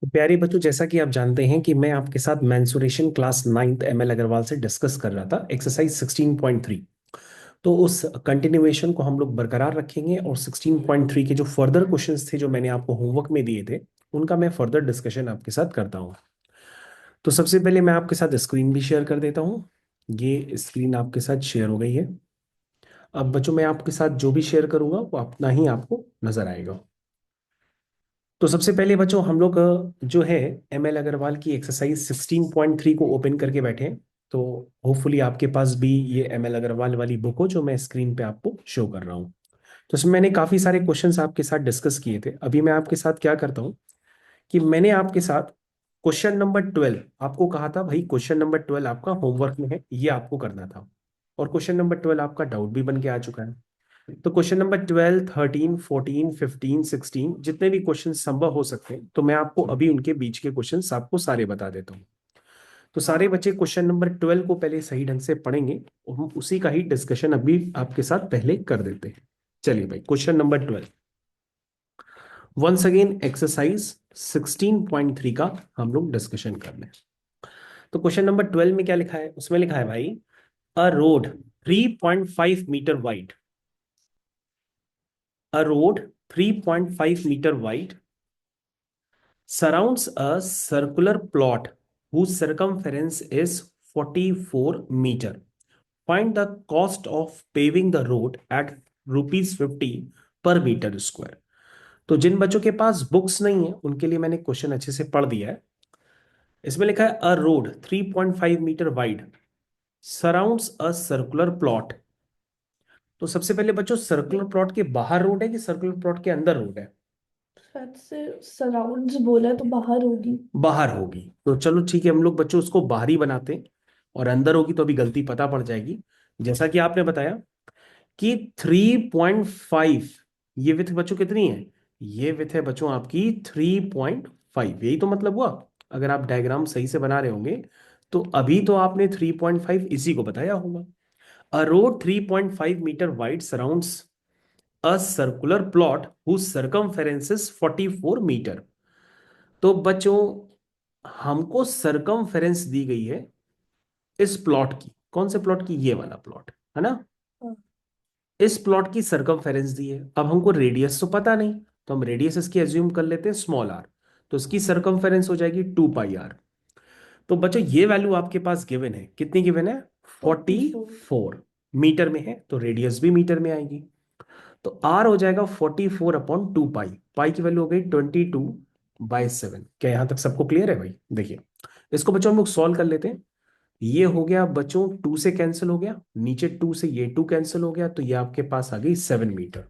तो प्यारे बच्चों, जैसा कि आप जानते हैं कि मैं आपके साथ mensuration class 9th ML Agarwal से डिस्कस कर रहा था, एक्सरसाइज 16.3। तो उस कंटिन्यूएशन को हम लोग बरकरार रखेंगे और 16.3 के जो फर्दर क्वेश्चंस थे जो मैंने आपको होमवर्क में दिए थे उनका मैं फर्दर डिस्कशन आपके साथ करता हूँ। तो सबसे पहले मैं आपके साथ स्क्रीन भी शेयर कर देता हूँ। ये स्क्रीन आपके साथ शेयर हो गई है। अब बच्चों, मैं आपके साथ जो भी शेयर करूंगा वो अपना ही आपको नजर आएगा। तो सबसे पहले बच्चों, हम लोग जो है एमएल अग्रवाल की एक्सरसाइज 16.3 को ओपन करके बैठे हैं। तो होपफुली आपके पास भी ये एमएल अग्रवाल वाली बुक हो जो मैं स्क्रीन पे आपको शो कर रहा हूँ। तो इसमें मैंने काफी सारे क्वेश्चंस आपके साथ डिस्कस किए थे। अभी मैं आपके साथ क्या करता हूँ कि मैंने आपके साथ क्वेश्चन नंबर 12 आपको कहा था, भाई क्वेश्चन नंबर 12 आपका होमवर्क में है, ये आपको करना था। और क्वेश्चन नंबर 12 आपका डाउट भी बन के आ चुका है। तो क्वेश्चन नंबर 12, 13, 14, 15, 16 जितने भी क्वेश्चन संभव हो सकते हैं, तो मैं आपको अभी उनके बीच के क्वेश्चंस आपको सारे बता देता हूँ। तो सारे बच्चे क्वेश्चन नंबर 12 को पहले सही ढंग से पढ़ेंगे और हम उसी का ही डिस्कशन अभी आपके साथ पहले कर देते हैं। चलिए भाई, question number 12, once again exercise 16.3 का हम लोग डिस्कशन कर रहे हैं। तो क्वेश्चन नंबर 12 में क्या लिखा है? उसमें लिखा है भाई, a road 3.5 metre wide, a road 3.5 meter wide surrounds a circular plot whose circumference is 44 meter. Find the cost of paving the road at rupees 50 per meter square. तो जिन बच्चों के पास बुक्स नहीं है उनके लिए मैंने क्वेश्चन अच्छे से पढ़ दिया है। इसमें लिखा है a road 3.5 metre wide surrounds a circular plot. तो सबसे पहले बच्चों, सर्कुलर प्लॉट के बाहर रोड है कि सर्कुलर प्लॉट के अंदर रोड है? शायद से सराउंड्स बोला है तो बाहर होगी। बाहर होगी। तो चलो ठीक है, हम लोग बच्चों उसको बाहर ही बनाते हैं। और अंदर होगी तो अभी गलती पता पड़ जाएगी। जैसा कि आपने बताया कि 3.5, ये विथ बच्चों कितनी है? ये विथ है बच्चों आपकी 3.5। यही तो मतलब हुआ। अगर आप डायग्राम सही से बना रहे होंगे तो अभी तो आपने 3.5 इसी को बताया होगा। A road 3.5 metre wide surrounds a circular plot whose circumference is 44 metre. तो बच्चों, हमको सरकमफेरेंस दी गई है इस प्लॉट की। कौन से प्लॉट की? ये वाला प्लॉट है ना। हाँ। इस प्लॉट की सरकमफेरेंस दी है। अब हमको रेडियस तो पता नहीं, तो हम रेडियस इसकी एज्यूम कर लेते हैं स्मॉल आर। तो इसकी सरकमफेरेंस हो जाएगी 2 पाई आर। तो बच्चों, ये वैल्यू आपके पास गिवन है। कितनी गिवन है? 44। 44 मीटर में है, तो रेडियस भी मीटर में आएगी। तो आर हो जाएगा 44/2 पाई। पाई की वैल्यू हो गई 22/7। क्या यहां तक सबको क्लियर है भाई? देखिए, इसको बच्चों हम लोग सॉल्व कर लेते हैं। ये हो गया बच्चों, 2 से कैंसिल हो गया, नीचे 2 से ये 2 कैंसिल हो गया, तो ये आपके पास आ गई 7 मीटर।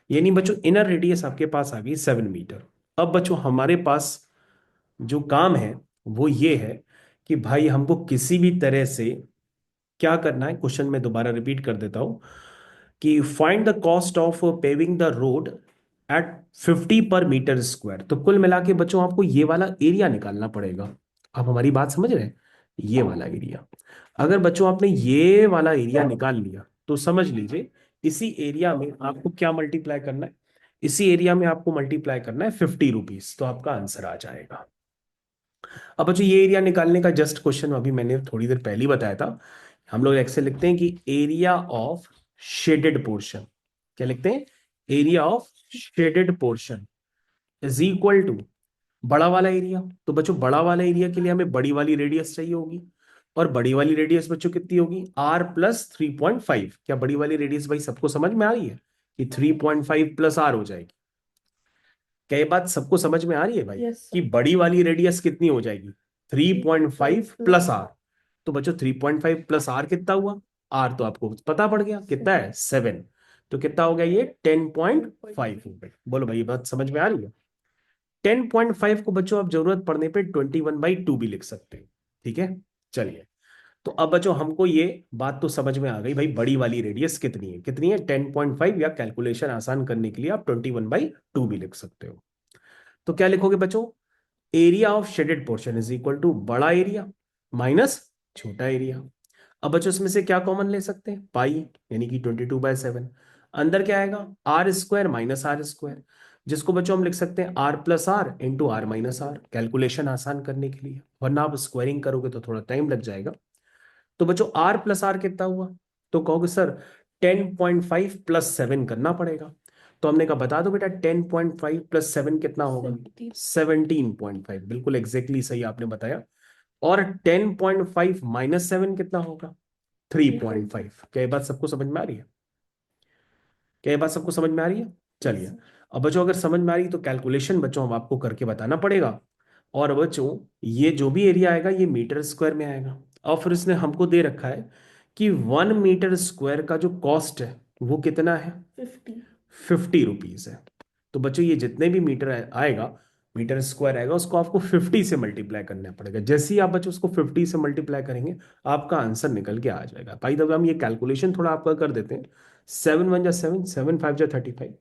यानी बच्चों इनर रेडियस आपके पास आ गई 7 मीटर। अब बच्चों हमारे पास जो काम है वो ये है कि भाई हमको किसी भी तरह से क्या करना है। क्वेश्चन में दोबारा रिपीट कर देता हूं कि find the cost of paving the road at 50 per metre square. तो कुल मिला के बच्चों आपको ये वाला एरिया निकालना पड़ेगा। आप हमारी बात समझ रहे हैं? ये वाला एरिया, अगर बच्चों आपने ये वाला एरिया निकाल लिया तो समझ लीजिए इसी एरिया में आपको क्या मल्टीप्लाई करना है? इसी एरिया में आपको मल्टीप्लाई करना है 50 रुपीज, तो आपका आंसर आ जाएगा। अब बच्चों, ये एरिया निकालने का जस्ट क्वेश्चन अभी मैंने थोड़ी देर पहले ही बताया था। हम लोग ऐसे लिखते हैं कि एरिया ऑफ शेडेड पोर्शन। क्या लिखते हैं? Area of shaded portion is equal to बड़ा वाला एरिया। तो बच्चों, बड़ा वाला एरिया के लिए हमें बड़ी वाली रेडियस चाहिए होगी। और बड़ी वाली रेडियस बच्चों कितनी होगी? R+3.5। क्या बड़ी वाली रेडियस भाई सबको समझ में आ रही है कि 3.5 प्लस आर हो जाएगी? क्या ये बात सबको समझ में आ रही है भाई यस कि सर। बड़ी वाली रेडियस कितनी हो जाएगी? Three three point point five five plus plus r तो बच्चों 3.5 प्लस आर कितना हुआ? आर तो आपको पता पड़ गया कितना है, 7। तो कितना हो गया ये? Ten point ten point five हो गई। बोलो भाई, ये बात समझ में आ रही है? 10.5 को बच्चों आप जरूरत पड़ने पे 21/2 भी लिख सकते हैं। ठीक है, चलिए। तो अब बच्चों हमको ये बात तो समझ में आ गई भाई, बड़ी वाली रेडियस कितनी है? कितनी है? 10.5, या कैलकुलेशन आसान करने के लिए आप 21/2 भी लिख सकते हो। तो क्या लिखोगे बच्चों? Area of shaded portion is equal to बड़ा एरिया माइनस छोटा एरिया। अब बच्चों इसमें से क्या कॉमन ले सकते हैं? पाई, यानी कि 22/7। अंदर क्या आएगा? R² minus R²। जिसको बच्चों हम लिख सकते हैं r plus r into r minus r, calculation आसान करने के लिए, वरना आप स्क्वायरिंग करोगे तो थोड़ा टाइम लग जाएगा। तो बच्चों आर प्लस आर कितना हुआ, तो कहोगे सर 10.5 प्लस 7 करना पड़ेगा। तो हमने कहा बता दो बेटा 10.5 प्लस 7 कितना होगा, 17। 17.5, बिल्कुल एग्जैक्टली सही आपने बताया। और 10.5 माइनस 7 कितना होगा, 3.5। क्या ये बात सबको समझ में आ रही है, क्या ये बात सबको समझ में आ रही है? चलिए, अब बच्चों अगर समझ में आ रही है तो कैलकुलेशन बच्चों हम आपको करके बताना पड़ेगा। और बच्चों ये जो भी एरिया आएगा ये मीटर स्क्वायर में आएगा, और फिर इसने हमको दे रखा है कि 1 मीटर स्क्वायर का जो कॉस्ट है वो कितना है, 50। 50 रुपीज है। तो बच्चों ये जितने भी मीटर आएगा, मीटर स्क्वायर आएगा, उसको आपको 50 से मल्टीप्लाई करना पड़ेगा। जैसे ही आप बच्चों उसको 50 से मल्टीप्लाई करेंगे आपका आंसर निकल के आ जाएगा। भाई दबे हम ये कैलकुलेशन थोड़ा आपका कर देते हैं। 7 1 जा 7, 7 5 जा 35,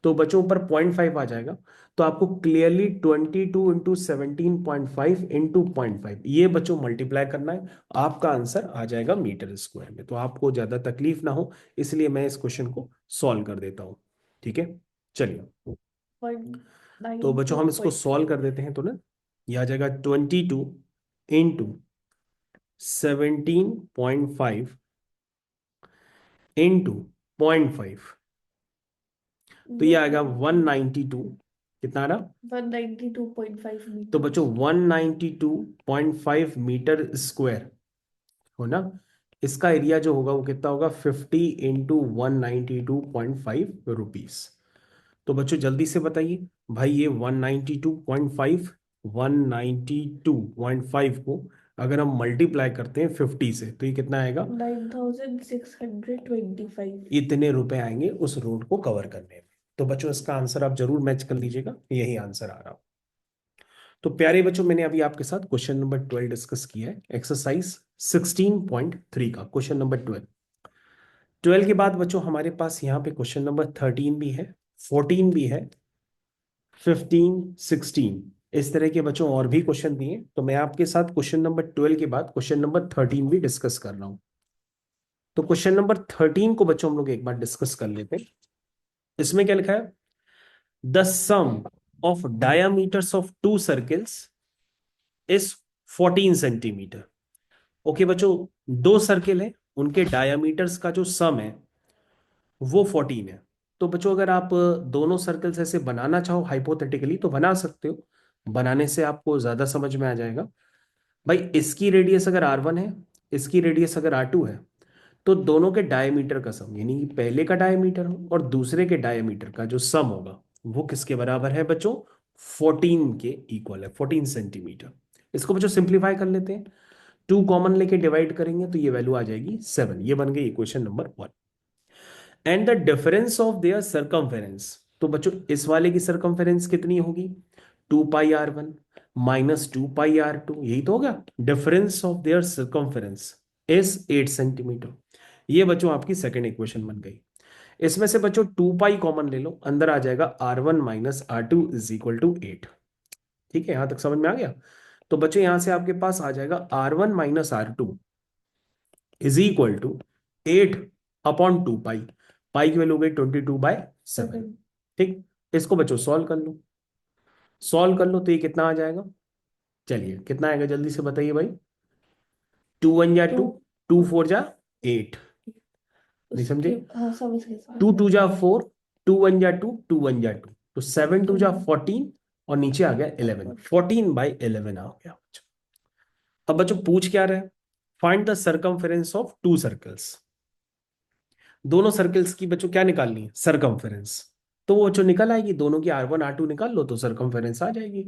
तो बच्चों ऊपर 0.5 आ जाएगा। तो आपको क्लियरली 22 × 17.5 ये बच्चों मल्टीप्लाई करना है, आपका आंसर आ जाएगा मीटर स्क्वायर में। तो आपको ज्यादा तकलीफ ना हो इसलिए मैं इस क्वेश्चन को सॉल्व कर देता हूँ। ठीक है, चलिए। तो बच्चों हम इसको 192.5। सॉल्व कर देते हैं, तो ना ये आ जाएगा 22 × 17.5 इंटू 0.5, तो ये आएगा 192। कितना आ रहा, 192.5 तो बच्चों मीटर्स। 192.5 मीटर स्क्वायर हो ना, इसका एरिया जो होगा वो कितना होगा, 50 × 192.5 रुपीज। तो बच्चों जल्दी से बताइए भाई, ये 192.5 को अगर हम मल्टीप्लाई करते हैं 50 से तो ये कितना आएगा, 9625। इतने रुपए आएंगे उस रोड को कवर करने में। तो बच्चों इसका आंसर आप जरूर मैच कर लीजिएगा, यही आंसर आ रहा। तो प्यारे बच्चों मैंने अभी आपके साथ क्वेश्चन नंबर 12 डिस्कस किया है, एक्सरसाइज 16.3 का क्वेश्चन नंबर 12। 12 के बाद बच्चों हमारे पास यहाँ पे क्वेश्चन नंबर 13 भी है, 14 भी है, 15, 16, इस तरह के बच्चों और भी क्वेश्चन दिए। तो मैं आपके साथ क्वेश्चन नंबर 12 के बाद क्वेश्चन नंबर 13 भी डिस्कस कर रहा हूं। तो क्वेश्चन नंबर 13 को बच्चों हम लोग एक बार डिस्कस कर लेते हैं। इसमें क्या लिखा है, the sum of diameters of two circles is 14 centimetre. Okay बच्चों, दो सर्किल है, उनके डायामीटर्स का जो सम है वो 14 है। तो बच्चों अगर आप दोनों सर्कल्स ऐसे बनाना चाहो हाइपोथेटिकली तो बना सकते हो, बनाने से आपको ज्यादा समझ में आ जाएगा। भाई इसकी रेडियस अगर R1 है, इसकी रेडियस अगर R2 है, तो दोनों के डायमीटर का सम, यानी कि पहले का डायमीटर और दूसरे के डायमीटर का जो सम होगा वो किसके बराबर है बच्चों, 14 के इक्वल है, 14 सेंटीमीटर। इसको बच्चों सिंप्लीफाई कर लेते हैं, 2 कॉमन लेके डिवाइड करेंगे तो ये वैल्यू आ जाएगी 7। ये बन गई equation number 1। And the difference of their circumference, तो बच्चों इस वाले की सरकमफेरेंस कितनी होगी, 2πr1 माइनस 2πr2, यही तो होगा। Difference of their circumference is 8 centimetre. ये बच्चों आपकी सेकेंड इक्वेशन बन गई। इसमें से बच्चों 2π कॉमन ले लो, अंदर आ जाएगा R1 minus R2 is equal to 8। ठीक है, यहां तक समझ में आ गया। तो बच्चों यहां से आपके पास आ जाएगा R1 minus R2 is equal to 8/2π। Pi की वैल्यू हो गई 22/7। 7। ठीक, इसको बच्चों सॉल्व कर लो, सॉल्व कर लो तो ये कितना आ जाएगा, चलिए कितना आएगा जल्दी से बताइए भाई। 2 1 जा 2, 2। 2 4 जा 8, नहीं समझे। उसके हाँ, समझ गए समझ 2 2 जा 4, 2 1 जा 2, 2 1 जा 2, तो 7 2 जा 14, और नीचे आ गया 11, गए। 14/11 आ गया बच्चों। अब बच्चों पूछ क्या रहे, find the circumference of to circles. दोनों सर्कल्स की बच्चों क्या निकालनी है, सरकमफेरेंस। तो वो बच्चों निकल आएगी, दोनों की R1 R2 निकाल लो तो सरकमफेरेंस आ जाएगी।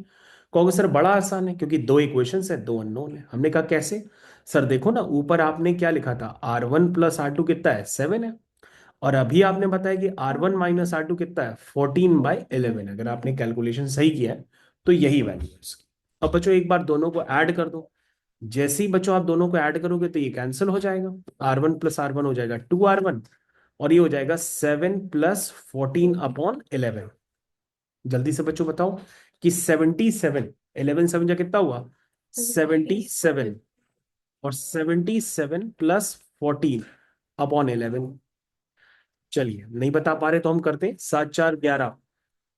कहोगे सर बड़ा आसान है क्योंकि दो इक्वेशंस है, दो अननोन है। हमने कहा कैसे, सर देखो ना ऊपर आपने क्या लिखा था, R1 प्लस R2 कितना है, 7 है, और अभी आपने बताया कि R1 माइनस R2 कितना है, 14/11। अगर आपने कैलकुलेशन सही किया है तो यही वैल्यू है इसकी। अब बच्चों एक बार दोनों को ऐड कर दो, जैसे ही बच्चों आप दोनों को ऐड करोगे तो ये कैंसिल हो जाएगा, R1 प्लस R1 हो जाएगा 2R1, और ये हो जाएगा 7 + 14/11। जल्दी से बच्चों बताओ कि 77, 11 7 जा कितना हुआ, 77, और 77 + 14/11। चलिए नहीं बता पा रहे तो हम करते हैं, 7 4 11,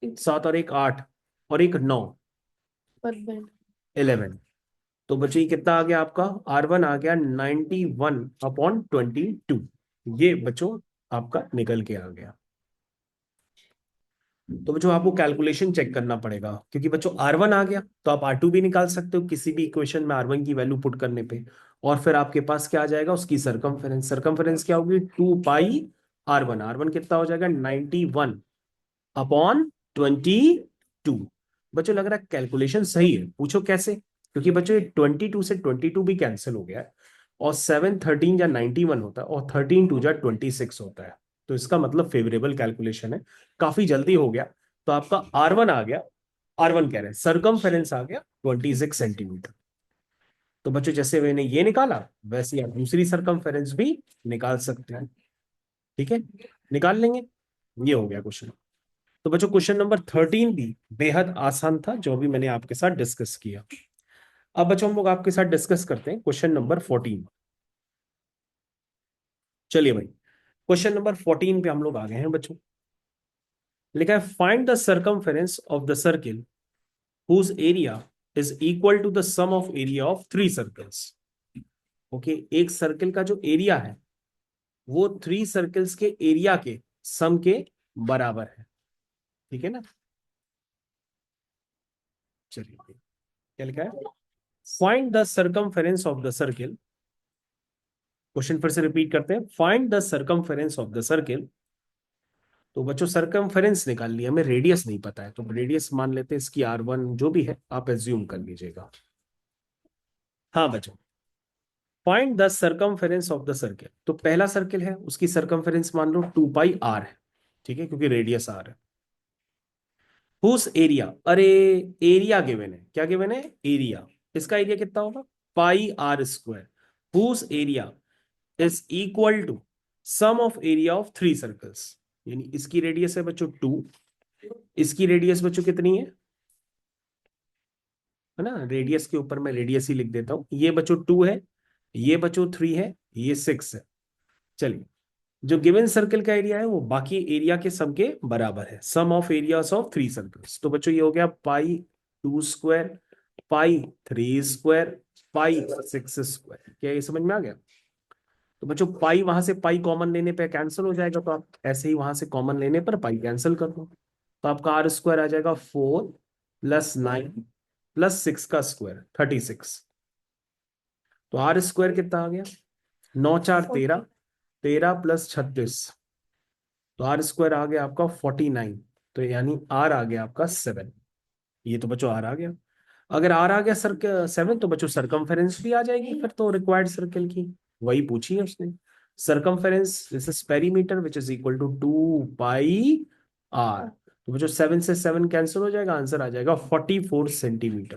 7 और एक 8 और एक 9, पर बेड। 11। तो बच्चे ये कितना आ गया आपका, R1 आ गया 91/22। ये बच्चों आपका निकल के आ गया। तो बच्चों आपको कैलकुलेशन चेक करना पड़ेगा, क्योंकि बच्चों R1 आ गया तो आप R2 भी निकाल सकते हो किसी भी इक्वेशन में R1 की वैल्यू पुट करने पे। और फिर आपके पास क्या आ जाएगा, उसकी सरकमफेरेंस। सरकमफेरेंस क्या होगी, 2 पाई R1। R1 कितना हो जाएगा, 91/22। बच्चों लग रहा है कैलकुलेशन सही है, पूछो कैसे। क्योंकि बच्चों ये 22 से 22 भी कैंसिल हो गया है, और 7 13 या 91 होता है, और 13 2 जा 26 होता है। तो इसका मतलब फेवरेबल कैलकुलेशन है, काफी जल्दी हो गया। तो आपका R1 आ गया, R1 कह रहे हैं, सरकमफेरेंस आ गया 26 सेंटीमीटर। तो बच्चों जैसे मैंने ये निकाला, वैसे ही आप दूसरी सरकमफेरेंस भी निकाल सकते हैं। ठीक है, निकाल लेंगे। ये हो गया क्वेश्चन। तो बच्चों क्वेश्चन नंबर 13 भी बेहद आसान था, जो भी मैंने आपके साथ डिस्कस किया। अब बच्चों हम लोग आपके साथ डिस्कस करते हैं क्वेश्चन नंबर 14। चलिए भाई, क्वेश्चन नंबर 14 पे हम लोग आ गए हैं बच्चों। लिखा है, find the circumference of the circle whose area is equal to the sum of area of 3 circles। Okay, एक सर्किल का जो एरिया है वो 3 सर्कल्स के एरिया के सम के बराबर है। ठीक है ना। चलिए, क्या लिखा है, find the circumference of the circle. Question फिर से रिपीट करते हैं, find the circumference of the circle. तो बच्चों सरकमफेरेंस निकाल लिया, हमें रेडियस नहीं पता है, तो रेडियस मान लेते हैं इसकी R1 जो भी है, आप एज्यूम कर लीजिएगा। हाँ बच्चों, find the circumference of the circle. तो पहला सर्किल है, उसकी सरकमफेरेंस मान लो 2 पाई R है। ठीक है, क्योंकि रेडियस R है। हुज एरिया, अरे एरिया गिवन है, क्या गिवन है, एरिया। इसका एरिया कितना होगा, pi R²। Whose area is equal to sum of area of 3 circles. यानी इसकी रेडियस है बच्चों 2, इसकी रेडियस बच्चों कितनी है ना, रेडियस के ऊपर मैं रेडियस ही लिख देता हूं। ये बच्चों 2 है, ये बच्चों 3 है, ये 6 है। चलिए, जो गिवन सर्कल का एरिया है वो बाकी एरिया के सम के बराबर है, सम ऑफ एरियाज ऑफ 3 सर्कल्स। तो बच्चों ये हो गया पाई 2² पाई 3² पाई 6²। क्या ये समझ में आ गया। तो बच्चों पाई वहां से पाई कॉमन लेने पे कैंसिल हो जाएगा, तो आप ऐसे ही वहां से कॉमन लेने पर पाई कैंसिल कर दो। तो आपका R² आ जाएगा 4 + 9 + 6 का स्क्वायर 36। तो R² कितना आ गया, 9 4 13, 13 + 36। तो R² आ गया आपका 49। तो यानी R आ गया आपका 7। ये तो बच्चों R आ गया। अगर R आ गया सर 7, तो बच्चों सरकमफेरेंस भी आ जाएगी फिर तो रिक्वायर्ड सर्कल की। वही पूछी है उसने, circumference this is perimeter which is equal to 2 pi R। तो बच्चों 7 से 7 कैंसिल हो जाएगा, आंसर आ जाएगा 44 सेंटीमीटर।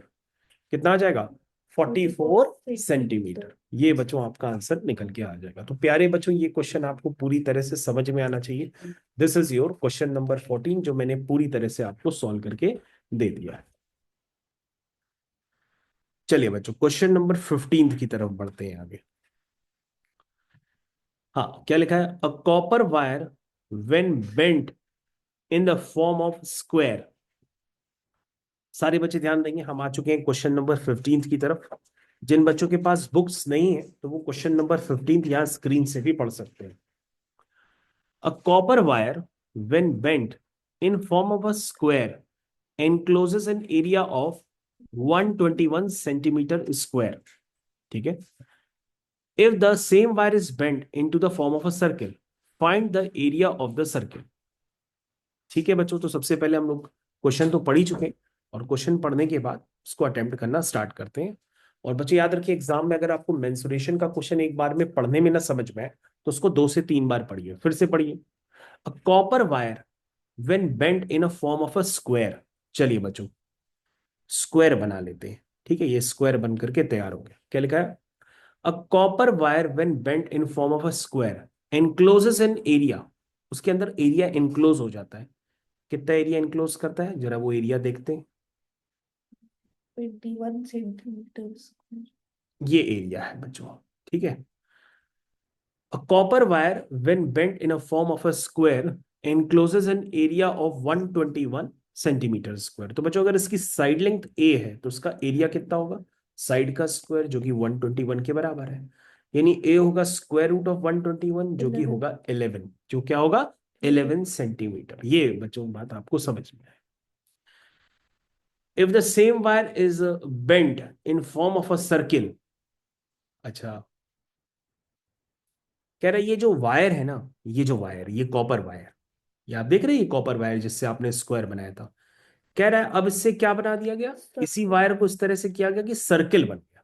कितना आ जाएगा, 44 सेंटीमीटर। ये बच्चों आपका आंसर निकल के आ जाएगा। तो प्यारे बच्चों, ये क्वेश्चन आपको पूरी तरह से समझ में आना चाहिए। This is your question number 14, जो मैंने पूरी तरह से आपको सॉल्व करके दे दिया है। चलिए बच्चों, क्वेश्चन नंबर 15 की तरफ बढ़ते हैं आगे। हाँ, क्या लिखा है, a copper wire when bent in the form of square. सारे बच्चे ध्यान देंगे, हम आ चुके हैं क्वेश्चन नंबर 15 की तरफ। जिन बच्चों के पास बुक्स नहीं है तो वो क्वेश्चन नंबर 15 यहाँ स्क्रीन से भी पढ़ सकते हैं। A copper wire when bent in form of a square encloses an area of 121 centimetre square. ठीक है, if the same wire is bent into the form of a circle, find the area of the circle। ठीक है बच्चों, तो सबसे पहले हम लोग क्वेश्चन तो पढ़ ही चुके हैं, और क्वेश्चन पढ़ने के बाद उसको अटेम्प्ट करना स्टार्ट करते हैं। और बच्चे याद रखिए, एग्जाम में अगर आपको मेंसुरेशन का क्वेश्चन एक बार में पढ़ने में ना समझ में आए, तो उसको 2 से 3 बार पढ़िए, फिर से पढ़िए। A copper wire when bent in a form of a square. चलिए बच्चों, स्क्वायर बना लेते हैं। ठीक है, ये स्क्वायर बन करके तैयार हो गया। क्या लिखा है, a copper wire when bent in form of a square encloses an area. उसके अंदर एरिया एनक्लोज हो जाता है। कितना एरिया एनक्लोज करता है, जरा वो एरिया देखते हैं। 21 सेंटीमीटर। ये एरिया है बच्चों। ठीक है, a copper wire when bent in a form of a square encloses an area of 121 centimetre square. तो बच्चों अगर इसकी साइड लेंथ ए है तो उसका एरिया कितना होगा, साइड का स्क्वायर, जो कि 121 के बराबर है। यानी ए होगा स्क्वायर रूट ऑफ 121, जो कि 11। होगा 11, जो क्या होगा 11 सेंटीमीटर। ये बच्चों बात आपको समझ में है। If the same wire is bent in form of a circle. अच्छा, कह रहा है ये जो वायर है ना, ये जो वायर, ये कॉपर वायर, ये आप देख रहे हैं, ये कॉपर वायर जिससे आपने स्क्वायर बनाया था। कह रहा है अब इससे क्या बना दिया गया, इसी वायर को इस तरह से किया गया कि सर्किल बन गया।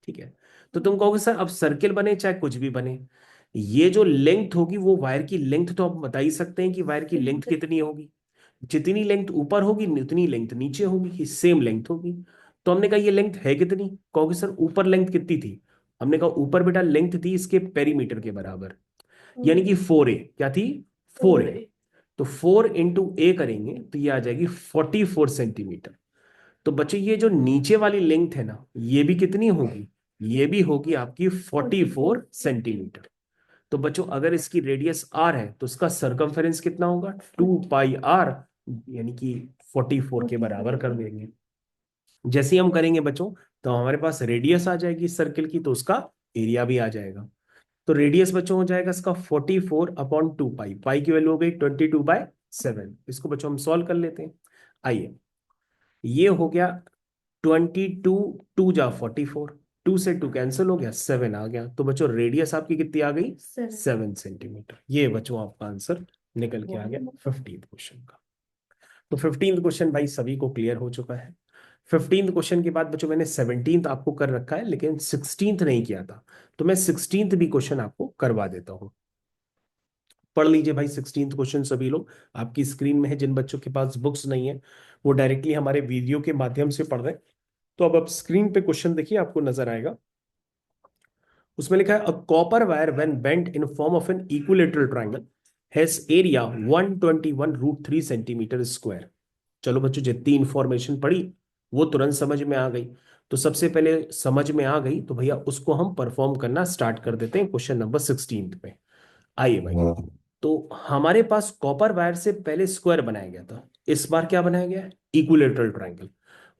ठीक है, तो तुम कहोगे सर अब सर्किल बने चाहे कुछ भी बने, ये जो लेंथ होगी वो वायर की लेंथ तो आप बता ही सकते हैं कि वायर की लेंथ कितनी होगी। जितनी लेंथ ऊपर होगी उतनी लेंथ नीचे होगी, सेम लेंथ होगी। तो हमने कहा ये लेंथ है कितनी, कहोगे सर ऊपर लेंथ कितनी थी। हमने कहा ऊपर बेटा लेंथ थी इसके पेरीमीटर के बराबर, यानी कि 4a, क्या थी 4a। 4A। तो 4 इंटू ए करेंगे तो ये आ जाएगी 44 सेंटीमीटर। तो बच्चे ये जो नीचे वाली लेंथ है ना, ये भी कितनी होगी, ये भी होगी आपकी 44 सेंटीमीटर। तो बच्चों अगर इसकी रेडियस आर है तो इसका सरकमफेरेंस कितना होगा, 2 पाई आर, यानी कि 44 के बराबर कर देंगे। जैसे ही हम करेंगे बच्चों तो हमारे पास रेडियस आ जाएगी सर्किल की, तो उसका एरिया भी आ जाएगा। तो रेडियस बच्चों हो जाएगा इसका 44/2 पाई, पाई की वैल्यू हो गई 22/7। इसको बच्चों हम सॉल्व कर लेते हैं। आइए, ये हो गया 22, 2 जा 44, 2 से 2 कैंसिल हो गया, 7 आ गया। तो बच्चों रेडियस आपकी कितनी आ गई, 7 सेंटीमीटर। ये बच्चों आपका आंसर निकल के आ गया 15th क्वेश्चन का। तो 15th क्वेश्चन भाई सभी को क्लियर हो चुका है। 15th क्वेश्चन के बाद बच्चों मैंने 17th आपको कर रखा है, लेकिन 16th नहीं किया था, तो मैं 16th भी क्वेश्चन आपको करवा देता हूँ। पढ़ लीजिए भाई 16th क्वेश्चन सभी लोग, आपकी स्क्रीन में है। जिन बच्चों के पास बुक्स नहीं है वो डायरेक्टली हमारे वीडियो के माध्यम से पढ़ रहे हैं, तो अब आप स्क्रीन पे क्वेश्चन देखिए, आपको नजर आएगा। उसमें लिखा है a copper wire when bent in form of an equilateral triangle has area 121√3 centimetre square. चलो बच्चों जितनी इंफॉर्मेशन पढ़ी वो तुरंत समझ में आ गई। तो सबसे पहले समझ में आ गई तो भैया उसको हम परफॉर्म करना स्टार्ट कर देते हैं क्वेश्चन नंबर 16 पे। आइए भाई, तो हमारे पास कॉपर वायर से पहले स्क्वायर बनाया गया था, इस बार क्या बनाया गया है, इक्विलेटरल ट्रायंगल।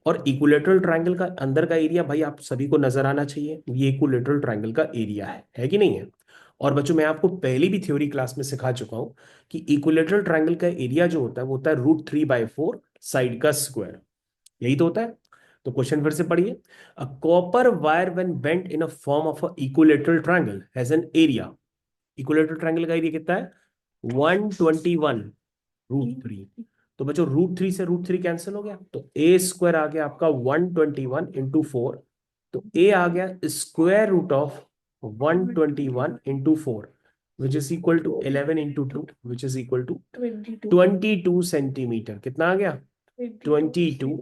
और इक्विलेटरल ट्रायंगल का अंदर का एरिया भाई आप सभी को नजर आना चाहिए, ये इक्विलेटरल ट्रायंगल का एरिया है कि नहीं है। और बच्चों मैं आपको पहले भी थ्योरी क्लास में सिखा चुका हूं कि इक्विलेटरल ट्रायंगल का एरिया जो होता है वो होता है √3/4 साइड का स्क्वायर, यही तो होता है। तो क्वेश्चन फिर से पढ़िए, a copper wire when bent in a form of a equilateral triangle has an area, equilateral triangle का एरिया कितना है 121√3। तो बच्चों √3 से √3 कैंसिल हो गया, तो ए स्क्वायर आ गया आपका 121 × 4। तो ए आ गया square root of 121 × 4, which is equal to 11 × 2, which is equal to 22। 22 centimetre. कितना आ गया 22 22।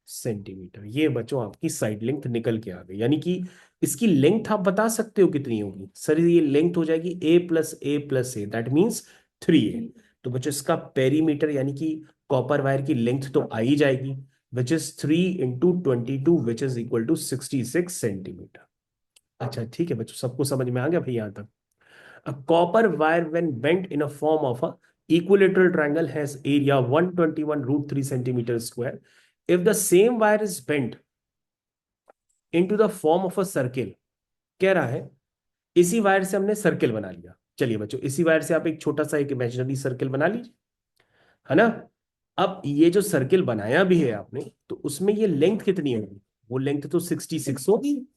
सेंटीमीटर। ये बच्चों आपकी साइड लेंथ निकल के आ गई, यानी कि इसकी लेंथ आप बता सकते हो कितनी होगी, सर ये लेंथ हो जाएगी a+a+a, दैट मीन्स 3a। तो बच्चों इसका पेरीमीटर यानी कि कॉपर वायर की लेंथ तो आ ही जाएगी, which is 3 × 22, which is equal to 66 centimetre. अच्छा ठीक है बच्चों, सबको समझ में आ गया भाई यहां तक। A copper wire when bent in a form of a equilateral triangle has area 121√3 centimeter square. If the same wire is bent into the form of a circle, कह रहा है इसी वायर से हमने सर्किल बना लिया। चलिए बच्चों इसी वायर से आप एक छोटा सा एक इमेजिनरी सर्किल बना लीजिए, है ना। अब ये जो सर्किल बनाया भी है आपने, तो उसमें ये लेंथ कितनी होगी, वो लेंथ तो 66 होगी।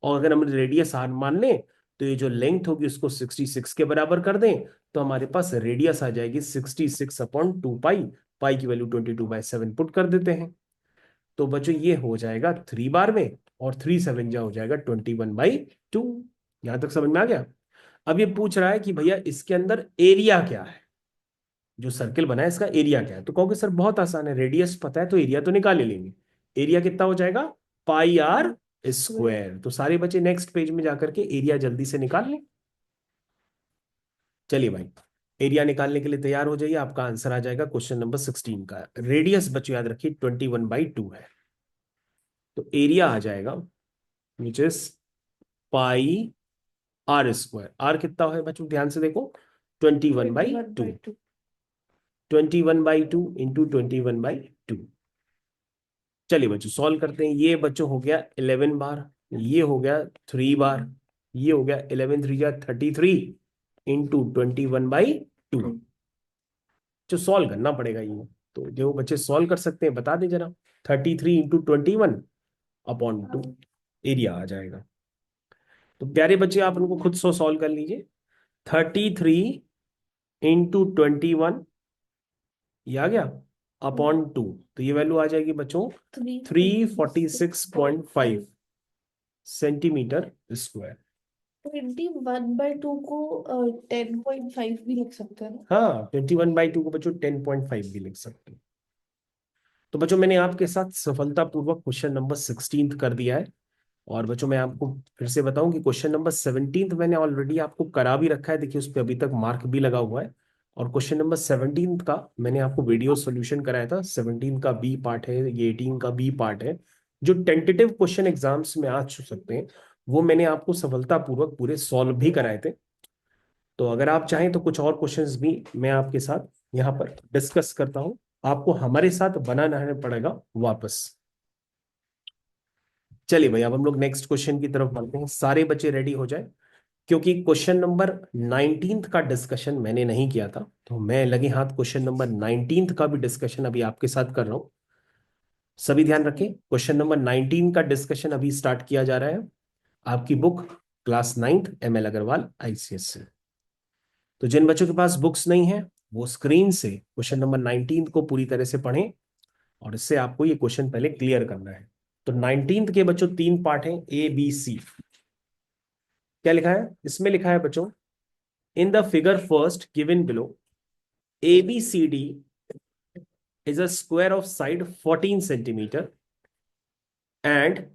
और अगर हम रेडियस आर मान लें तो ये जो लेंथ होगी उसको 66 के बराबर कर दें, तो हमारे पास रेडियस आ जाएगी 66/2 पाई, पाई की वैल्यू 22/7 पुट कर देते हैं। तो बच्चों ये हो जाएगा 3 बार में, और 3 7 जा हो जाएगा 21/2। यहां तक समझ में आ गया। अब ये पूछ रहा है कि भैया इसके अंदर एरिया क्या है, जो सर्किल बना है इसका एरिया क्या है। तो कहोगे सर बहुत आसान है, रेडियस पता है तो एरिया तो निकाल ही लेंगे। एरिया कितना हो जाएगा πr स्क्वायर। तो सारे बच्चे नेक्स्ट पेज में जाकर के एरिया जल्दी से निकाल लें। चलिए भाई, एरिया निकालने के लिए तैयार हो जाइए, आपका आंसर आ जाएगा क्वेश्चन नंबर 16 का। रेडियस बच्चों याद रखिए 21/2 है, तो एरिया आ जाएगा which is πr square. Are कितना है बच्चों ध्यान से देखो, 21/2। 21/2। 21/2 इंटू 21/2। चलिए बच्चों सॉल्व करते हैं। ये बच्चों हो गया 11 बार, ये हो गया 3 बार, ये हो गया 11 3 जा 33 इंटू 21/2। जो सॉल्व करना पड़ेगा ये, तो जो बच्चे सॉल्व कर सकते हैं बता दें जरा। 33 इंटू 21/2 एरिया आ जाएगा। तो प्यारे बच्चे आप उनको खुद सो सॉल्व कर लीजिए। 33 इंटू 21, ये आ गया, अपॉन 2। तो ये वैल्यू आ जाएगी बच्चों 346.5 सेंटीमीटर स्क्वायर। 21/2 को 10.5 भी लिख सकते हैं ना? हाँ, 21/2 को बच्चों 10.5 भी लिख सकते हैं। तो बच्चों मैंने आपके साथ सफलतापूर्वक क्वेश्चन नंबर 16 कर दिया है। और बच्चों मैं आपको फिर से बताऊं कि क्वेश्चन नंबर 17 मैंने ऑलरेडी आपको करा भी रखा है, देखिए उस पर अभी तक मार्क भी लगा हुआ है। और क्वेश्चन नंबर 17 का मैंने आपको वीडियो सॉल्यूशन कराया था। 17 का बी पार्ट है, ये 18 का बी पार्ट है। जो टेंटेटिव क्वेश्चन एग्जाम्स में आ सकते हैं वो मैंने आपको सफलतापूर्वक पूरे सॉल्व भी कराए थे। तो अगर आप चाहें तो कुछ और क्वेश्चंस भी मैं आपके साथ यहाँ पर डिस्कस करता हूँ। आपको हमारे साथ बनाना है पड़ेगा वापस। चलिए भाई अब हम लोग नेक्स्ट क्वेश्चन की तरफ बढ़ते हैं। सारे बच्चे रेडी हो जाए, क्योंकि क्वेश्चन नंबर 19 का डिस्कशन मैंने नहीं किया था, तो मैं लगे हाथ क्वेश्चन नंबर 19 का भी डिस्कशन अभी आपके साथ कर रहा हूं। सभी ध्यान रखें, क्वेश्चन नंबर 19 का डिस्कशन अभी स्टार्ट किया जा रहा है। आपकी book class 9th ML Agarwal ICS से। तो जिन बच्चों के पास बुक्स नहीं है वो स्क्रीन से क्वेश्चन नंबर 19 को पूरी तरह से पढ़ें, और इससे आपको ये क्वेश्चन पहले क्लियर करना है। तो 19 के बच्चों 3 पार्ट हैं, ABC। क्या लिखा है इसमें? लिखा है बच्चों, in the figure first given below, ABCD is a square of side 14 centimeter and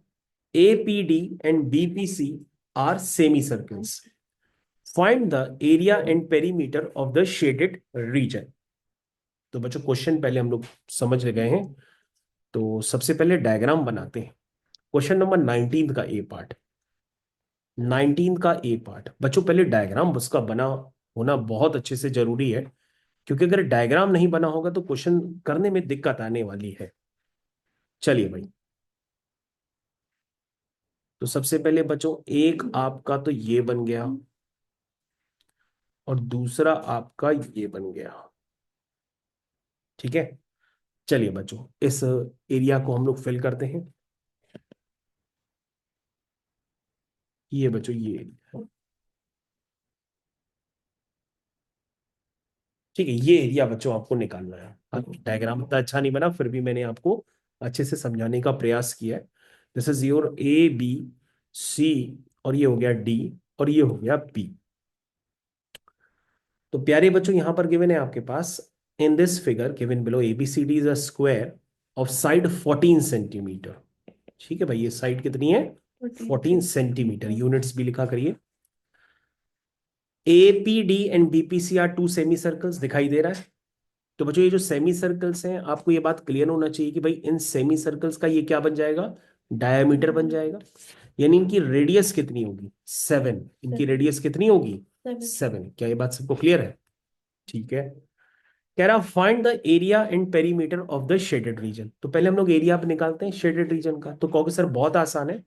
APD and BPC are semicircles. Find the area and perimeter of the shaded region. तो बच्चों क्वेश्चन पहले हम लोग समझ गए हैं, तो सबसे पहले डायग्राम बनाते हैं। क्वेश्चन नंबर 19 का ए पार्ट, 19 का ए पार्ट बच्चों पहले डायग्राम उसका बना होना बहुत अच्छे से जरूरी है, क्योंकि अगर डायग्राम नहीं बना होगा तो क्वेश्चन करने में दिक्कत आने वाली है। चलिए भाई, तो सबसे पहले बच्चों एक आपका तो ये बन गया, और दूसरा आपका ये बन गया। ठीक है, चलिए बच्चों इस एरिया को हम लोग फिल करते हैं। ये बच्चों ये एरिया, ठीक है, ये एरिया बच्चों आपको निकालना है। डायग्राम इतना अच्छा नहीं बना, फिर भी मैंने आपको अच्छे से समझाने का प्रयास किया है। दिस इज योर ABC, और ये हो गया D, और ये हो गया P। तो प्यारे बच्चों यहां पर गिवन है आपके पास, in this figure given below ABCD is a square of side 14 centimetre. ठीक है भाई, ये साइड कितनी है? 14 सेंटीमीटर। यूनिट्स भी लिखा करिए। APD and BPC are two semi circles, दिखाई दे रहा है? तो बच्चों ये जो सेमी सर्कल्स हैं, आपको ये बात क्लियर होना चाहिए कि भाई इन सेमी सर्कल्स का ये क्या बन जाएगा? डायमीटर बन जाएगा। यानी इनकी रेडियस कितनी होगी? 7। इनकी रेडियस कितनी होगी? 7। क्या ये बात सबको क्लियर है? ठीक है। कह रहा find the area and perimeter of the shaded region. तो पहले हम लोग एरिया पे निकालते हैं शेडेड रीजन का। तो कहोगे सर बहुत आसान है,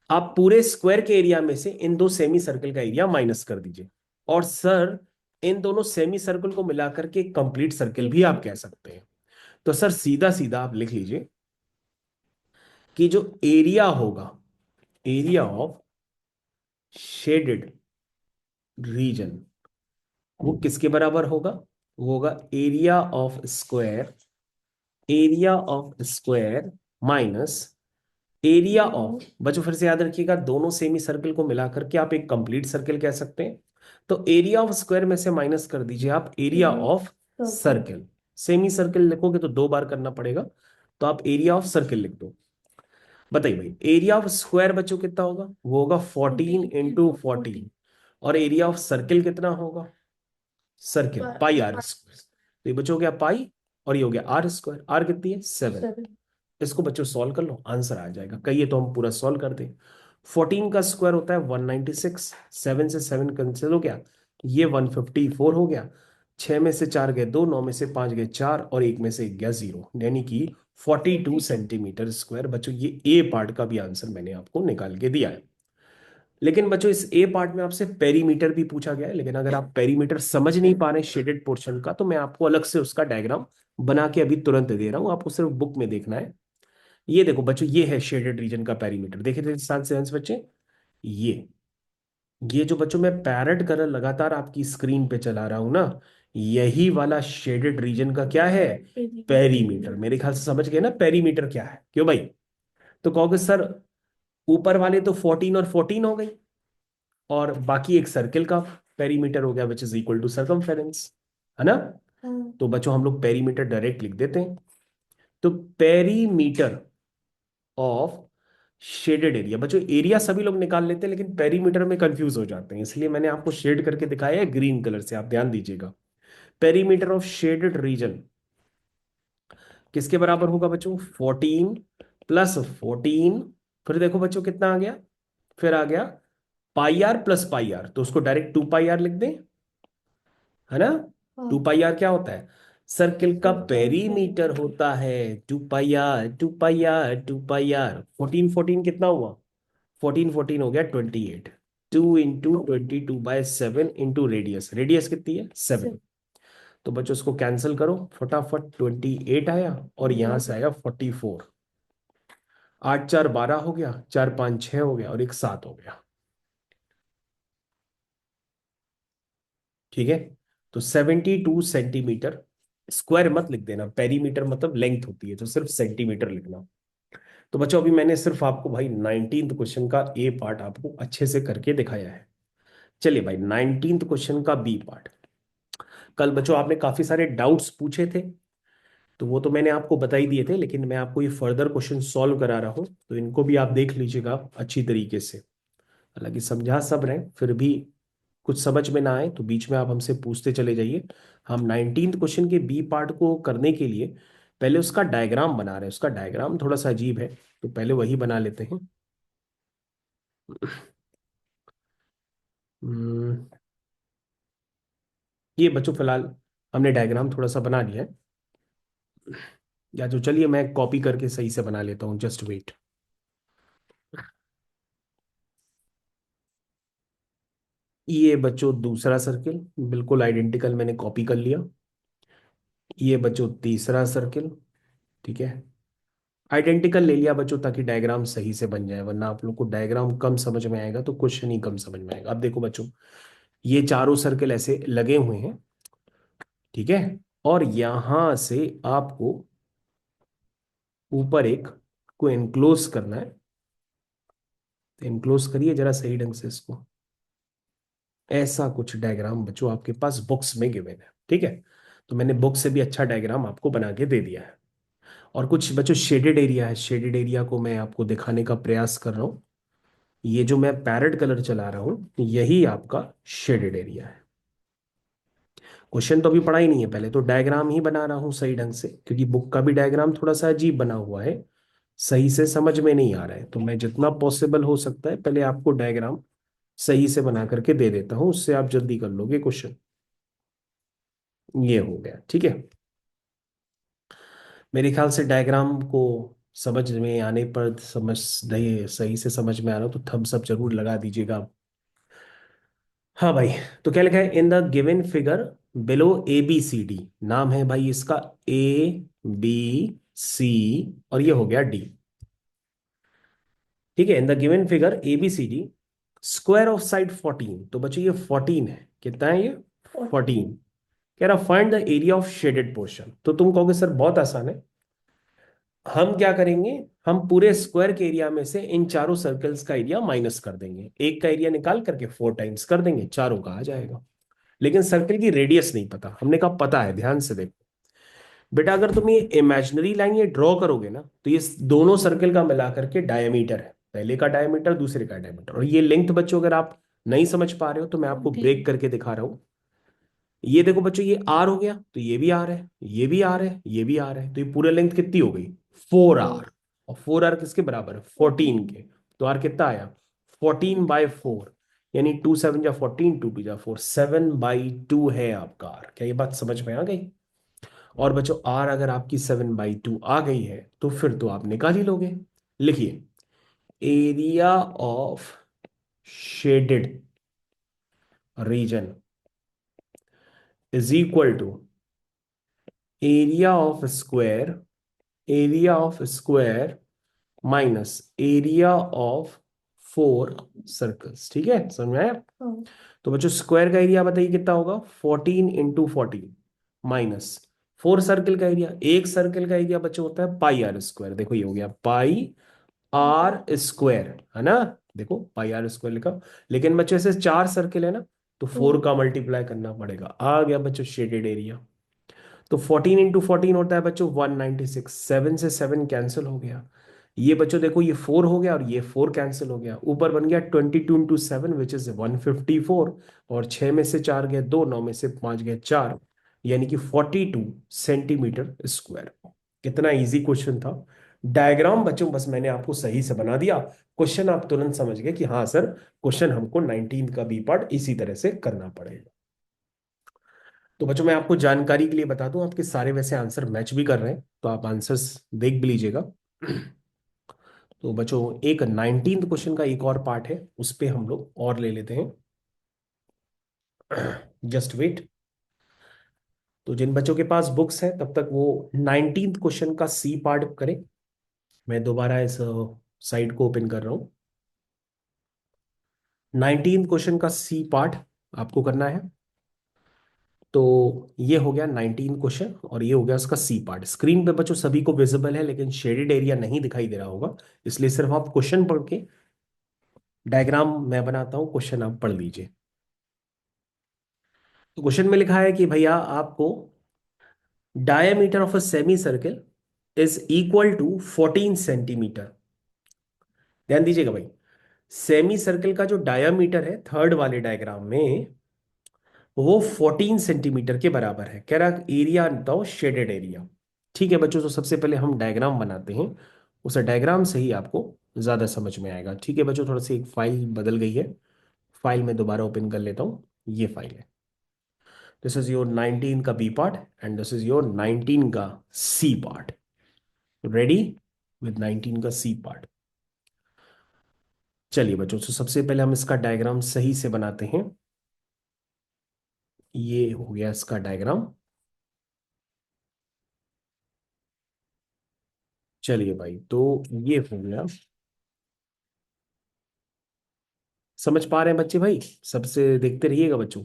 आप पूरे स्क्वायर के एरिया में से इन दो सेमी सर्कल का एरिया माइनस कर दीजिए। और सर इन दोनों सेमी सर्कल को मिलाकर के कंप्लीट सर्कल भी आप कह सकते हैं। तो सर सीधा सीधा आप लिख लीजिए कि जो एरिया होगा, एरिया ऑफ शेडेड रीजन, वो किसके बराबर होगा? वो होगा area of square, area of square minus area of, बच्चों फिर से याद रखिएगा दोनों सेमी सर्कल को मिलाकर के आप एक कंप्लीट सर्कल कह सकते हैं। तो एरिया ऑफ स्क्वायर में से माइनस कर दीजिए आप area of circle. Semi circle लिखोगे तो 2 बार करना पड़ेगा, तो आप एरिया ऑफ सर्कल लिख दो। बताइए भाई एरिया ऑफ स्क्वायर बच्चों कितना होगा? वो होगा 14 इंटू 14। और एरिया ऑफ सर्कल कितना होगा? Circle pi r square. तो ये बच्चों हो गया पाई, और ये हो गया आर स्क्वायर। आर कितनी है? 7। इसको बच्चों सॉल्व कर लो, आंसर आ जाएगा। कहिए तो हम पूरा सॉल्व कर दें। 14 का स्क्वायर होता है 196, 7 से 7 कैंसिल हो गया, ये 154 हो गया। 6 में से 4 गए 2, 9 में से 5 गए 4 और 1 में से 1 गया 0, यानी कि 42 42। Centimetre square. बच्चों ये ए पार्ट का भी आंसर मैंने आपको निकाल के दिया है। लेकिन बच्चों इस ए पार्ट में आपसे पेरीमीटर भी पूछा गया है, लेकिन अगर आप पेरीमीटर समझ नहीं पा रहे शेडेड पोर्शन का, तो मैं आपको अलग से उसका डायग्राम बना के अभी तुरंत दे रहा हूं, आपको सिर्फ बुक में देखना है। ये देखो बच्चों, ये है शेडेड रीजन का पेरीमीटर, देखिए थे सात से बच्चे। ये ये जो बच्चों मैं पैरेट कलर लगातार आपकी स्क्रीन पे चला रहा हूं ना, यही वाला शेडेड रीजन का क्या है, पेरीमीटर। मेरे ख्याल से समझ गए ना पेरीमीटर क्या है, क्यों भाई? तो कहोगे सर ऊपर वाले तो 14 और 14 हो गई, और बाकी एक सर्किल का पेरीमीटर हो गया which is equal to circumference, है ना? हाँ। तो बच्चों हम लोग पेरीमीटर डायरेक्ट लिख देते हैं। तो पेरीमीटर ऑफ शेडेड एरिया, बच्चों एरिया सभी लोग निकाल लेते हैं लेकिन पेरीमीटर में कंफ्यूज हो जाते हैं, इसलिए मैंने आपको शेड करके दिखाया है ग्रीन कलर से, आप ध्यान दीजिएगा। पेरीमीटर ऑफ शेडेड रीजन किसके बराबर होगा बच्चों? 14 प्लस 14, फिर देखो बच्चों कितना आ गया, फिर आ गया पाई आर प्लस पाई आर, तो उसको डायरेक्ट 2 पाई आर लिख दें, है ना? हाँ। 2 पाई आर क्या होता है? सर्किल का पेरीमीटर सर्कमफेरेंस। होता है। 2 pi r, 2 pi r, 2 pi r, 14 14 कितना हुआ? 14 14 हो गया 28। 2 इंटू 22/7 इंटू रेडियस, रेडियस कितनी है? 7। तो बच्चों उसको कैंसिल करो फटाफट, 28 आया और यहां से आया 44। 8 4 12 हो गया, 4 5 6 हो गया और एक 7 हो गया। ठीक है, तो 72 सेंटीमीटर स्क्वायर मत लिख देना, पेरीमीटर मतलब लेंथ होती है, तो सिर्फ सेंटीमीटर लिखना। तो बच्चों अभी मैंने सिर्फ आपको भाई 19th क्वेश्चन का ए पार्ट आपको अच्छे से करके दिखाया है। चलिए भाई 19th क्वेश्चन का बी पार्ट। कल बच्चों आपने काफी सारे डाउट्स पूछे थे, तो वो तो मैंने आपको बता ही दिए थे, लेकिन मैं आपको ये फर्दर क्वेश्चन सॉल्व करा रहा हूँ, तो इनको भी आप देख लीजिएगा अच्छी तरीके से। हालांकि समझा सब रहे, फिर भी कुछ समझ में ना आए तो बीच में आप हमसे पूछते चले जाइए। हम 19th क्वेश्चन के बी पार्ट को करने के लिए पहले उसका डायग्राम बना रहे हैं, उसका डायग्राम थोड़ा सा अजीब है, तो पहले वही बना लेते हैं। हम्म, ये बच्चों फिलहाल हमने डायग्राम थोड़ा सा बना लिया है, या तो चलिए मैं कॉपी करके सही से बना लेता हूँ, जस्ट वेट। ये बच्चों दूसरा सर्किल बिल्कुल आइडेंटिकल मैंने कॉपी कर लिया। ये बच्चों तीसरा सर्किल, ठीक है, आइडेंटिकल ले लिया बच्चों ताकि डायग्राम सही से बन जाए, वरना आप लोग को डायग्राम कम समझ में आएगा तो क्वेश्चन ही कम समझ में आएगा। अब देखो बच्चों, ये चारों सर्किल ऐसे लगे हुए हैं, ठीक है, और यहां से आपको ऊपर एक को एनक्लोज करना है। तो एनक्लोज करिए जरा सही ढंग से इसको, ऐसा कुछ डायग्राम बच्चों आपके पास बुक्स में गिवन है, ठीक है? तो मैंने बुक से भी अच्छा डायग्राम आपको बना के दे दिया है। और कुछ बच्चों शेडेड एरिया है, शेडेड एरिया को मैं आपको दिखाने का प्रयास कर रहा हूँ। ये जो मैं पैरेट कलर चला रहा हूँ यही आपका शेडेड एरिया है। क्वेश्चन तो अभी पढ़ा ही नहीं है, पहले तो डायग्राम ही बना रहा हूँ सही ढंग से, क्योंकि बुक का भी डायग्राम थोड़ा सा अजीब बना हुआ है, सही से समझ में नहीं आ रहा है, तो मैं जितना पॉसिबल हो सकता है पहले आपको डायग्राम सही से बना करके दे देता हूँ, उससे आप जल्दी कर लोगे क्वेश्चन। ये हो गया, ठीक है। मेरे ख्याल से डायग्राम को समझ में आने पर, समझ नहीं सही से समझ में आ रहा हो तो थम्स अप जरूर लगा दीजिएगा। हाँ भाई, तो क्या लिखा है in the given figure below A B C D, नाम है भाई इसका ए बी सी, और ये हो गया डी, ठीक है। In the given figure A B C D square of side 14, तो बच्चों ये 14 है, कितना है ये? 14। कह रहा find the area of shaded portion, तो तुम कहोगे सर बहुत आसान है, हम क्या करेंगे, हम पूरे स्क्वायर के एरिया में से इन चारों सर्कल्स का एरिया माइनस कर देंगे, एक का एरिया निकाल करके 4 टाइम्स कर देंगे, चारों का आ जाएगा। लेकिन सर्कल की रेडियस नहीं पता, हमने कहा पता है, ध्यान से देखो बेटा, अगर तुम ये इमेजिनरी लाइन ये ड्रॉ करोगे ना, तो ये दोनों सर्कल का मिला करके डायमीटर है, पहले का डायमीटर दूसरे का डायमीटर, और ये लेंथ बच्चों अगर आप नहीं समझ पा रहे हो तो मैं आपको ब्रेक करके दिखा रहा हूं। ये देखो बच्चों, ये आर हो गया तो ये भी आर है, ये भी आर है, ये भी आर है, तो ये पूरे लेंथ कितनी हो गई? 4 आर। और 4 आर किसके बराबर है? 14 के। तो आर कितना आया? 14/4। यानी 2 7 जा 14, 2 2 जा 4, 7/2 है आपका आर। क्या ये बात समझ में आ गई? और बच्चों आर अगर आपकी 7/2 आ गई है तो फिर तो आप निकाल ही लोगे। लिखिए, area of shaded region is equal to area of square, area of square minus area of 4 circles. ठीक है, समझ में आया? हाँ। तो बच्चों स्क्वायर का एरिया बताइए कितना होगा? 14 × 14 माइनस 4 सर्कल का एरिया। एक सर्कल का एरिया बच्चों होता है पाई आर स्क्वायर। देखो ये हो गया पाई आर स्क्वायर, है ना? देखो पाई आर स्क्वायर लिखा। लेकिन बच्चों ऐसे 4 सर्कल है ना, तो 4 का मल्टीप्लाई करना पड़ेगा। आ गया बच्चों शेडेड एरिया। तो 14 × 14 होता है बच्चों 196। 7 से 7 कैंसिल हो गया। ये बच्चों देखो ये 4 हो गया और ये 4 कैंसिल हो गया। ऊपर बन गया 22 × 7 विच इज 154। और 6 में से 4 गए 2, 9 में से 5 गए 4, यानी कि 42 सेंटीमीटर स्क्वायर। कितना इजी क्वेश्चन था। डायग्राम बच्चों बस मैंने आपको सही से बना दिया, क्वेश्चन आप तुरंत समझ गए कि हाँ सर क्वेश्चन हमको 19 का बी पार्ट इसी तरह से करना पड़ेगा। तो बच्चों मैं आपको जानकारी के लिए बता दूं, आपके सारे वैसे आंसर मैच भी कर रहे हैं, तो आप आंसर्स देख भी लीजिएगा। तो बच्चों एक 19th क्वेश्चन का एक और पार्ट है, उस पे हम लोग और ले लेते हैं। Just wait. तो जिन बच्चों के पास बुक्स हैं तब तक वो 19th क्वेश्चन का सी पार्ट करें। मैं दोबारा इस साइट को ओपन कर रहा हूं। 19th क्वेश्चन का सी पार्ट आपको करना है। तो ये हो गया 19 क्वेश्चन और ये हो गया उसका सी पार्ट। स्क्रीन पे बच्चों सभी को विजिबल है, लेकिन शेडेड एरिया नहीं दिखाई दे रहा होगा, इसलिए सिर्फ आप क्वेश्चन पढ़ के, डायग्राम मैं बनाता हूं, क्वेश्चन आप पढ़ लीजिए। तो क्वेश्चन में लिखा है कि भैया आपको diameter of a semi circle is equal to 14 centimetre. ध्यान दीजिएगा भाई, सेमी सर्किल का जो डायमीटर है थर्ड वाले डायग्राम में वो 14 सेंटीमीटर के बराबर है। कह रहा एरिया बताओ शेडेड एरिया। ठीक है बच्चों, तो सबसे पहले हम डायग्राम बनाते हैं, उस डायग्राम से ही आपको ज्यादा समझ में आएगा। ठीक है बच्चों, थोड़ा सी एक फाइल बदल गई है, फाइल में दोबारा ओपन कर लेता हूँ। ये फाइल है, दिस इज योर 19 का B part and this is your 19 का सी पार्ट। रेडी विद 19 का सी पार्ट। चलिए बच्चों, तो सबसे पहले हम इसका डायग्राम सही से बनाते हैं। ये हो गया इसका डायग्राम। चलिए भाई, तो ये हो गया। समझ पा रहे हैं बच्चे भाई? सबसे देखते रहिएगा बच्चों।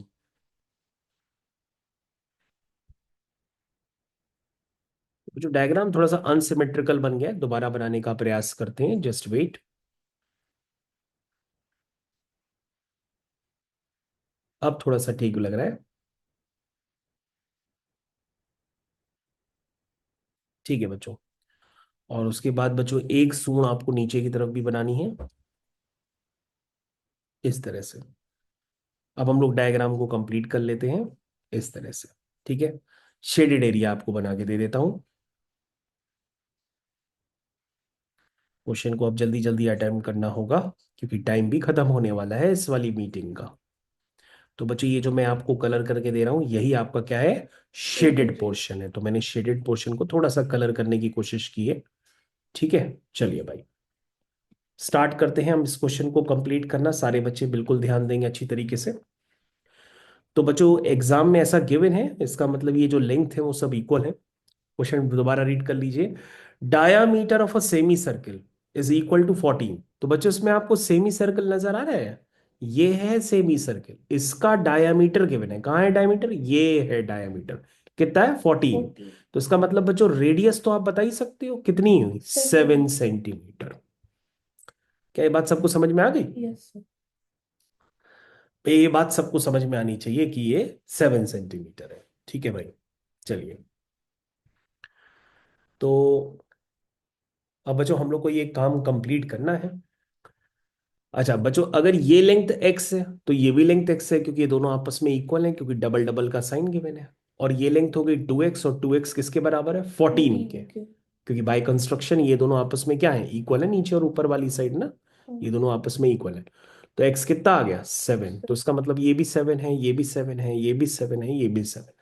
जो डायग्राम थोड़ा सा अनसिमेट्रिकल बन गया है, दोबारा बनाने का प्रयास करते हैं। Just wait. अब थोड़ा सा ठीक लग रहा है। ठीक है बच्चों, और उसके बाद बच्चों एक सूंड आपको नीचे की तरफ भी बनानी है, इस तरह से। अब हम लोग डायग्राम को कंप्लीट कर लेते हैं इस तरह से। ठीक है, शेडेड एरिया आपको बना के दे देता हूं। क्वेश्चन को अब जल्दी जल्दी अटेम्प्ट करना होगा, क्योंकि टाइम भी खत्म होने वाला है इस वाली मीटिंग का। तो बच्चों ये जो मैं आपको कलर करके दे रहा हूं, यही आपका क्या है? Shaded shaded. पोर्शन है। तो मैंने शेडेड पोर्शन को थोड़ा सा कलर करने की कोशिश की है। ठीक है, चलिए भाई स्टार्ट करते हैं हम इस क्वेश्चन को कंप्लीट करना। सारे बच्चे बिल्कुल ध्यान देंगे अच्छी तरीके से। तो बच्चों एग्जाम में ऐसा गिवन है, इसका मतलब ये जो लेंथ है वो सब इक्वल है। क्वेश्चन दोबारा रीड कर लीजिए। Diameter of a semi circle is equal to 14। तो बच्चों इसमें आपको सेमी सर्कल नजर आ रहा है? ये है सेमी सर्किल, इसका डायामीटर गिवन है। कहाँ है डायामीटर? ये है डायामीटर। कितना है? 14। 14। तो इसका मतलब बच्चों रेडियस तो आप बता ही सकते हो कितनी हुई? 7 7। सेंटीमीटर। क्या ये बात सबको समझ में आ गई? Yes sir. ये बात सबको समझ में आनी चाहिए कि ये 7 सेंटीमीटर है। ठीक है भाई, चलिए। तो अब बच्चों हम लोग को ये काम कंप्लीट करना है। अच्छा बच्चों, अगर ये लेंथ x है तो ये भी लेंथ x है, क्योंकि ये दोनों आपस में इक्वल हैं, क्योंकि डबल डबल का साइन गिवन है। और ये लेंथ हो गई 2x, और 2x किसके बराबर है? 14 के। 14 के। क्योंकि बाय कंस्ट्रक्शन ये दोनों आपस में क्या है? इक्वल है, नीचे और ऊपर वाली साइड ना, हाँ। ये दोनों आपस में इक्वल है। तो x कितना आ गया 7, तो इसका मतलब ये भी 7 है, ये भी 7 है, ये भी 7 है, ये भी 7।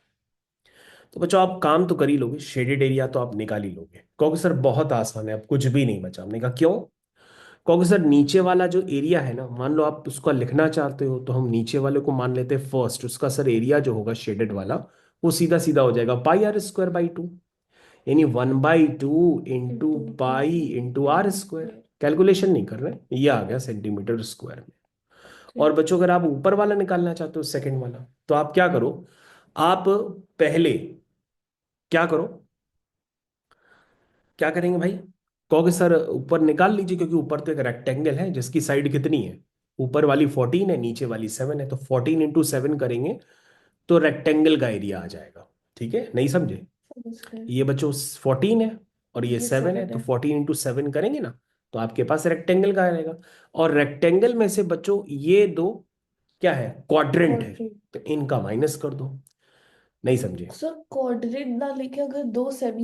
तो बच्चों आप काम तो कर ही लोगे, शेडेड एरिया तो आप निकाल ही लोगे। क्योंकि सर बहुत आसान है, अब कुछ भी नहीं बचा। हमने कहा क्यों? क्योंकि सर नीचे वाला जो एरिया है ना, मान लो आप उसका लिखना चाहते हो तो हम नीचे वाले को मान लेते हैं फर्स्ट। उसका सर एरिया जो होगा शेडेड वाला, वो सीधा सीधा हो जाएगा pi r square by two, यानी 1/2 into into pi pi into r r square. Square. Calculation नहीं कर रहे, ये आ गया सेंटीमीटर स्क्वायर में। और ठीक। बच्चों अगर आप ऊपर वाला निकालना चाहते हो, सेकंड वाला, तो आप क्या करो, आप पहले क्या करो, क्या करेंगे भाई? कहोगे सर ऊपर निकाल लीजिए, क्योंकि ऊपर तो एक रेक्टेंगल है जिसकी साइड कितनी है, ऊपर वाली 14 है, नीचे वाली 7 है, तो 14 × 7 करेंगे तो रेक्टेंगल का एरिया आ जाएगा। ठीक है, नहीं समझे? समझ गए। ये बच्चों 14 है और ये ये 7 है, सेवन तो है। 14 × 7 करेंगे ना, तो आपके पास रेक्टेंगल का आएगा। और रेक्टेंगल में से बच्चों ये दो क्या है, क्वाड्रेंट है, क्वाड्रेंट। तो इनका माइनस कर दो। नहीं समझे? सर क्वाड्रेंट ना लेके अगर दो सेमी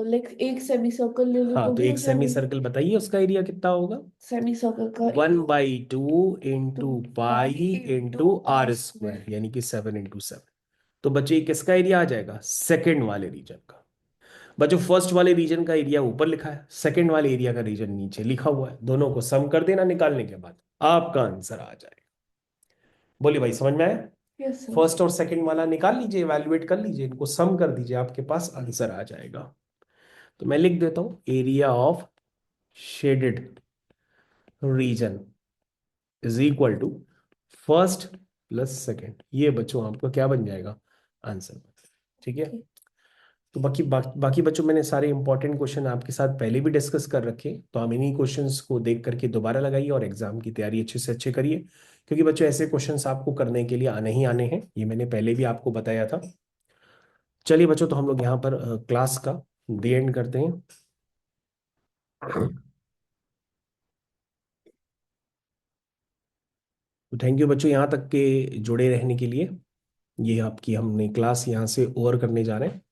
लाइक एक सेमी सर्कल ले ले हाँ, तो तो भी हो एक सेमी जाएगा। सर्कल बताइए उसका एरिया कितना होगा। सेमी सर्कल का 1/2 two into pi pi into into r r square. Square, यानी कि 7 × 7। तो बच्चे ये किसका एरिया आ जाएगा, सेकेंड वाले रीजन का। बच्चों फर्स्ट वाले रीजन का एरिया ऊपर लिखा है, सेकेंड वाले एरिया का रीजन नीचे लिखा हुआ है, दोनों को सम कर देना निकालने के बाद आपका आंसर आ जाएगा। बोलिए भाई, समझ में आया? Yes sir. फर्स्ट और सेकंड वाला निकाल लीजिए, इवैल्यूएट कर लीजिए, इनको सम कर दीजिए, आपके पास आंसर आ जाएगा। तो मैं लिख देता हूं, area of shaded region is equal to first plus second. ये बच्चों आपका क्या बन जाएगा, आंसर। ठीक है। ओके। तो बाकी बच्चों मैंने सारे इंपॉर्टेंट क्वेश्चन आपके साथ पहले भी डिस्कस कर रखे हैं, तो हम इन्हीं क्वेश्चंस को देख करके दोबारा लगाइए और एग्जाम की तैयारी अच्छे से अच्छे करिए, क्योंकि बच्चों ऐसे क्वेश्चंस आपको करने के लिए आने ही आने हैं, ये मैंने पहले भी आपको बताया था। चलिए बच्चों, तो हम लोग यहाँ पर क्लास का दी एंड करते हैं। तो थैंक यू बच्चों यहाँ तक के जुड़े रहने के लिए। ये आपकी हमने क्लास यहाँ से ओवर करने जा रहे हैं।